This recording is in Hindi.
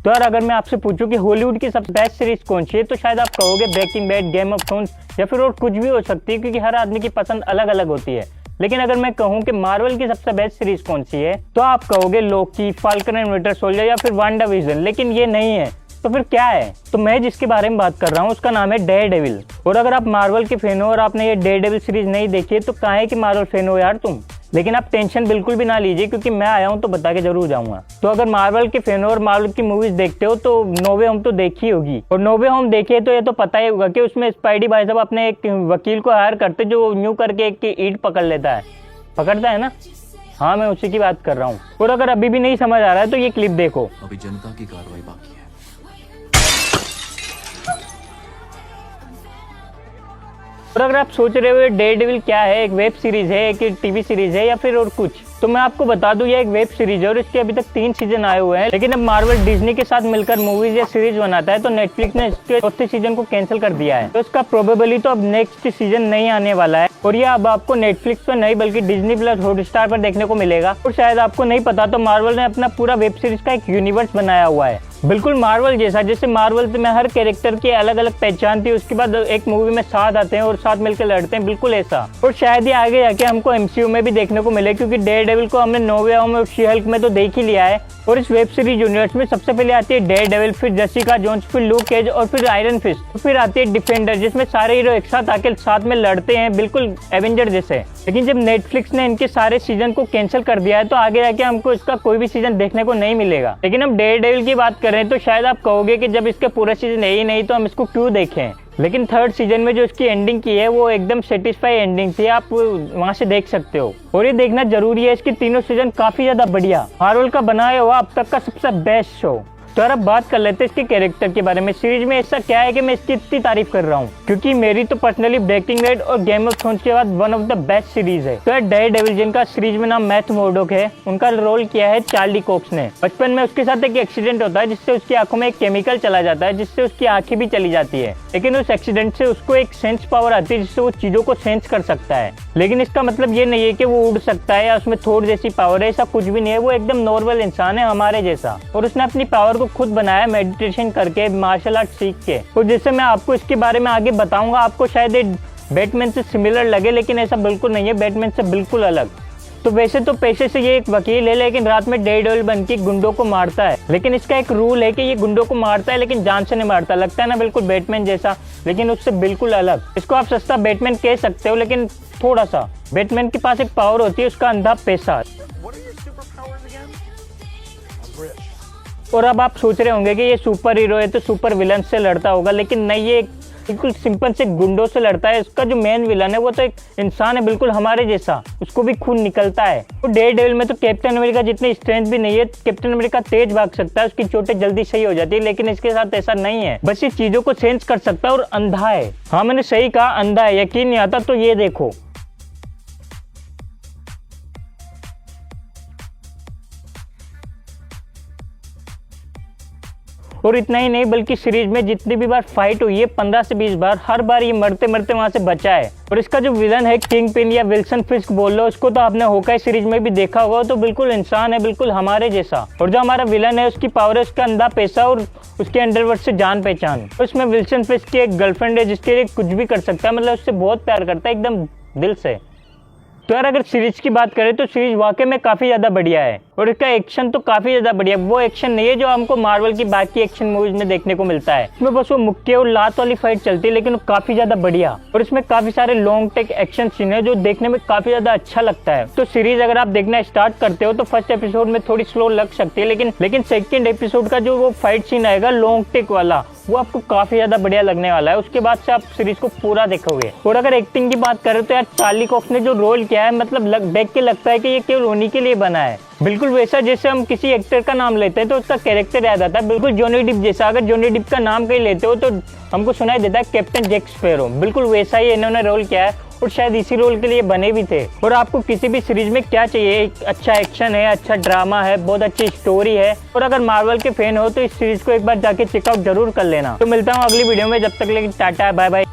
तो यार अगर मैं आपसे पूछूं कि हॉलीवुड की सबसे बेस्ट सीरीज कौन सी है तो शायद आप कहोगे Breaking Bad, Game of Thrones या फिर और कुछ भी हो सकती है, क्योंकि हर आदमी की पसंद अलग अलग होती है। लेकिन अगर मैं कहूं कि मार्वल की सबसे बेस्ट सीरीज कौन सी है तो आप कहोगे लोकी, फाल्कन एंड विंटर सोल्जर या फिर वांडाविजन। लेकिन ये नहीं है, तो फिर क्या है? तो मैं जिसके बारे में बात कर रहा हूँ उसका नाम है डेयरडेविल। और अगर आप मार्वल के फैन हो और आपने ये डेयरडेविल सीरीज नहीं देखी है तो काहे कि मार्वल फैन हो यार तुम। लेकिन आप टेंशन बिल्कुल भी ना लीजिए, क्योंकि मैं आया हूँ तो बता के जरूर जाऊंगा। तो अगर मार्वल के फैन हो और मार्वल की मूवीज देखते हो तो नो वे होम तो देखी होगी, और नो वे होम देखे तो ये तो पता ही होगा कि उसमें स्पाइडी भाई साहब अपने एक वकील को हायर करते जो न्यू करके एक ईंट पकड़ता है ना। हाँ, मैं उसी की बात कर रहा हूँ। और अगर अभी भी नहीं समझ आ रहा है तो ये क्लिप देखो। अभी जनता की कार्रवाई बाकी है। और अगर आप सोच रहे हो डेयरडेविल क्या है, एक वेब सीरीज है, एक टीवी सीरीज है या फिर और कुछ, तो मैं आपको बता दूं ये एक वेब सीरीज है और इसके अभी तक 3 सीजन आए हुए हैं। लेकिन अब मार्वल डिज्नी के साथ मिलकर मूवीज या सीरीज बनाता है तो नेटफ्लिक्स ने इसके 4थे सीजन को कैंसिल कर दिया है। तो इसका प्रोबेबली तो अब नेक्स्ट सीजन नहीं आने वाला है और ये अब आपको नेटफ्लिक्स पर नहीं बल्कि डिज्नी प्लस हॉटस्टार पर देखने को मिलेगा। और शायद आपको नहीं पता तो मार्वल ने अपना पूरा वेब सीरीज का एक यूनिवर्स बनाया हुआ है, बिल्कुल मार्वल जैसा। जैसे मार्वल में हर कैरेक्टर की अलग अलग पहचान थी, उसके बाद एक मूवी में साथ आते हैं और साथ मिलकर लड़ते हैं, बिल्कुल ऐसा। और शायद ये आगे जाके हमको एमसीयू में भी देखने को मिले, क्योंकि डेयरडेविल को हमने नो वे होम और शी हल्क में तो देख ही लिया है। और इस वेब सीरीज यूनिवर्स में सबसे पहले आती है डेयरडेविल, फिर जेसिका जोन्स, फिर लूक केज और फिर आयरन फिस्ट, फिर आती है डिफेंडर, जिसमें सारे हीरो एक साथ आके साथ में लड़ते हैं, बिल्कुल एवेंजर जैसे। लेकिन जब नेटफ्लिक्स ने इनके सारे सीजन को कैंसिल कर दिया है तो आगे जाके हमको इसका कोई भी सीजन देखने को नहीं मिलेगा। लेकिन हम डेयरडेविल की बात करें तो शायद आप कहोगे कि जब इसके पूरा सीजन है ही नहीं तो हम इसको क्यों देखें। लेकिन 3rd सीजन में जो इसकी एंडिंग की है वो एकदम सेटिस्फाई एंडिंग थी, आप वहां से देख सकते हो। और ये देखना जरूरी है, इसके तीनों सीजन काफी ज्यादा बढ़िया, मार्वल का बनाया हुआ अब तक का सबसे बेस्ट शो। तो यार अब बात कर लेते हैं इसके कैरेक्टर के बारे में। सीरीज में ऐसा क्या है कि मैं इसकी इतनी तारीफ कर रहा हूँ, क्योंकि मेरी तो पर्सनली ब्रेकिंग बैड और गेम ऑफ थ्रोन्स के बाद one of the best series है। तो यार डेयरडेविल, जिनका सीरीज में नाम मैथ मोर्डोक है, उनका रोल किया है चार्ली कॉक्स ने। बचपन में उसके साथ एक एक्सीडेंट होता है जिससे उसकी आंखों में एक केमिकल चला जाता है जिससे उसकी आंखें भी चली जाती है। लेकिन उस एक्सीडेंट से उसको एक सेंस पावर आती है जिससे वो चीजों को सेंस कर सकता है। लेकिन इसका मतलब ये नहीं है कि वो उड़ सकता है या उसमें थोर जैसी पावर है, ऐसा कुछ भी नहीं है। वो एकदम नॉर्मल इंसान है हमारे जैसा, और उसने अपनी पावर को खुद बनाया मेडिटेशन करके, मार्शल आर्ट सीख के। और जैसे मैं आपको इसके बारे में आगे बताऊंगा, आपको शायद ये बैटमैन से सिमिलर लगे, लेकिन ऐसा बिल्कुल नहीं है, बैटमैन से बिल्कुल अलग। तो वैसे तो पेशे से ये एक वकील है, लेकिन रात में डेयरडेविल बन के गुंडों को मारता है। लेकिन इसका एक रूल है कि ये गुंडों को मारता है लेकिन जान से नहीं मारता। लगता है ना बिल्कुल बैटमैन जैसा, लेकिन उससे बिल्कुल अलग। इसको आप सस्ता बैटमैन कह सकते हो, लेकिन थोड़ा सा। बैटमैन के पास एक पावर होती है, उसका अंधा पैसा। और अब आप सोच रहे होंगे कि ये सुपर हीरो है तो सुपर विलन से लड़ता होगा, लेकिन नहीं, ये बिल्कुल सिंपल से गुंडों से लड़ता है। इसका जो मेन विलन है वो तो एक इंसान है बिल्कुल हमारे जैसा, उसको भी खून निकलता है। तो डेयरडेविल में तो कैप्टन अमेरिका जितनी स्ट्रेंथ भी नहीं है। कैप्टन अमेरिका तेज भाग सकता है, उसकी चोटें जल्दी सही हो जाती है, लेकिन इसके साथ ऐसा नहीं है। बस ये चीजों को सेंस कर सकता है और अंधा है। हाँ, मैंने सही कहा, अंधा है। यकीन नहीं आता तो ये देखो। और इतना ही नहीं, बल्कि सीरीज में जितनी भी बार फाइट हुई है 15 से 20 बार, हर बार ये मरते मरते वहां से बचा है। और इसका जो विलन है किंग पिन या विल्सन फिस्क बोल लो, उसको तो आपने होकाई सीरीज में भी देखा होगा। तो बिल्कुल इंसान है, बिल्कुल हमारे जैसा। और जो हमारा विलन है उसकी पावर है उसका अंधा पैसा और उसके अंडरवर्ल्ड से जान पहचान। उसमें विल्सन फिस्क की एक गर्लफ्रेंड है जिसके लिए कुछ भी कर सकता है, मतलब उससे बहुत प्यार करता है एकदम दिल से। तो यार अगर सीरीज की बात करें तो सीरीज वाकई में काफी ज्यादा बढ़िया है और इसका एक्शन तो काफी ज्यादा बढ़िया। वो एक्शन नहीं है जो हमको मार्वल की बाकी एक्शन मूवीज में देखने को मिलता है। इसमें बस वो मुक्के और लात वाली फाइट चलती है, लेकिन वो काफी ज्यादा बढ़िया। और इसमें काफी सारे लॉन्ग टेक एक्शन सीन है जो देखने में काफी ज्यादा अच्छा लगता है। तो सीरीज अगर आप देखना स्टार्ट करते हो तो फर्स्ट एपिसोड में थोड़ी स्लो लग सकती है, लेकिन सेकंड एपिसोड का जो वो फाइट सीन आएगा लॉन्ग टेक वाला, वो आपको काफी ज्यादा बढ़िया लगने वाला है। उसके बाद से आप सीरीज को पूरा देखोगे। और अगर एक्टिंग की बात करें तो यार चार्ली कॉक्स ने जो रोल किया है, मतलब देख के लगता है कि ये केवल उन्हीं के लिए बना है। बिल्कुल वैसा जैसे हम किसी एक्टर का नाम लेते हैं तो उसका कैरेक्टर याद आता है, बिल्कुल जॉनी डिप जैसा। अगर जॉनी डिप का नाम कहीं लेते हो तो हमको सुनाई देता है कैप्टन जैक स्पैरो। बिल्कुल वैसा ही इन्होंने रोल किया है और शायद इसी रोल के लिए बने भी थे। और आपको किसी भी सीरीज में क्या चाहिए, एक अच्छा एक्शन है, अच्छा ड्रामा है, बहुत अच्छी स्टोरी है। और अगर मार्वल के फैन हो तो इस सीरीज को एक बार जाके चेकआउट जरूर कर लेना। तो मिलता हूँ अगली वीडियो में, जब तक लेकिन टाटा बाय बाय।